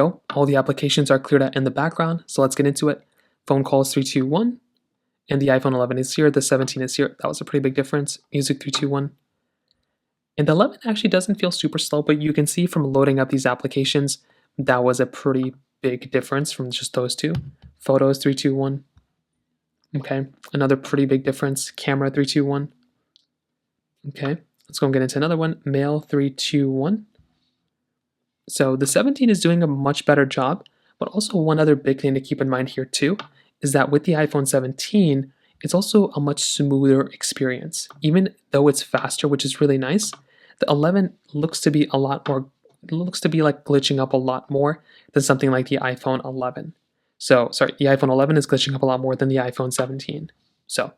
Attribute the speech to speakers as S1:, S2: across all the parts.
S1: All the applications are cleared out in the background, so let's get into it. Phone calls 321, and the iPhone 11 is here, the 17 is here. That was a pretty big difference. Music 321. And the 11 actually doesn't feel super slow, but you can see from loading up these applications, that was a pretty big difference from just those two. Photos 321. Okay, another pretty big difference. Camera 321. Okay, let's go and get into another one. Mail 321. So the 17 is doing a much better job, but also one other big thing to keep in mind here too is that with the iPhone 17, it's also a much smoother experience. Even though it's faster, which is really nice, the 11 looks to be a lot more, looks to be like glitching up a lot more than something like the iPhone 11. So, sorry, the iPhone 11 is glitching up a lot more than the iPhone 17. So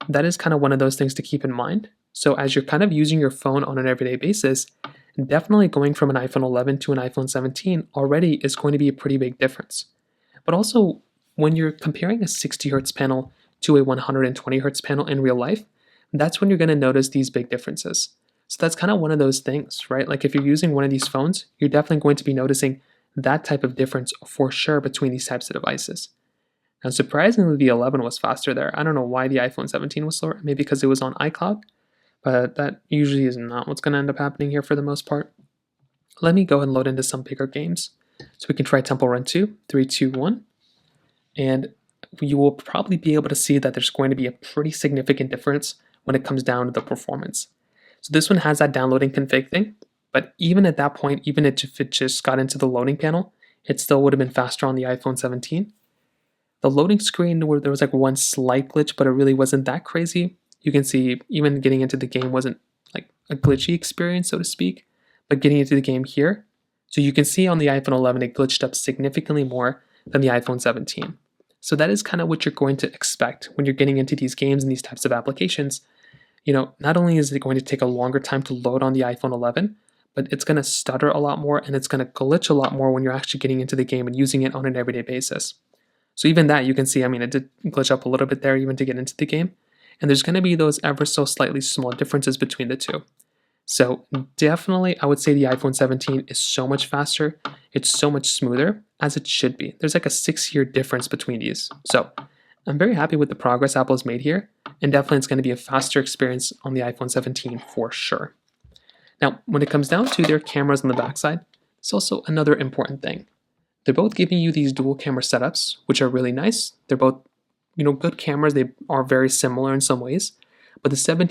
S1: that is kind of one of those things to keep in mind. So as you're kind of using your phone on an everyday basis, definitely going from an iPhone 11 to an iPhone 17 already is going to be a pretty big difference. But also, when you're comparing a 60 hertz panel to a 120 hertz panel in real life, that's when you're going to notice these big differences. So that's kind of one of those things, right? Like if you're using one of these phones, you're definitely going to be noticing that type of difference for sure between these types of devices. Now, surprisingly, the 11 was faster there. I don't know why the iPhone 17 was slower, maybe because it was on iCloud, but that usually is not what's going to end up happening here for the most part. Let me go ahead and load into some bigger games. So we can try Temple Run 2, 3, 2, 1. And you will probably be able to see that there's going to be a pretty significant difference when it comes down to the performance. So this one has that downloading config thing, but even at that point, even if it just got into the loading panel, it still would have been faster on the iPhone 17. The loading screen, where there was like one slight glitch, but it really wasn't that crazy. You can see even getting into the game wasn't like a glitchy experience, so to speak, but getting into the game here. So you can see on the iPhone 11, it glitched up significantly more than the iPhone 17. So that is kind of what you're going to expect when you're getting into these games and these types of applications. You know, not only is it going to take a longer time to load on the iPhone 11, but it's going to stutter a lot more and it's going to glitch a lot more when you're actually getting into the game and using it on an everyday basis. So even that, you can see, I mean, it did glitch up a little bit there even to get into the game. And there's going to be those ever so slightly small differences between the two. So definitely, I would say the iPhone 17 is so much faster. It's so much smoother, as it should be. There's like a 6-year difference between these. So I'm very happy with the progress Apple has made here. And definitely it's going to be a faster experience on the iPhone 17 for sure. Now, when it comes down to their cameras on the backside, it's also another important thing. They're both giving you these dual camera setups, which are really nice. They're both, good cameras. They are very similar in some ways, but the 17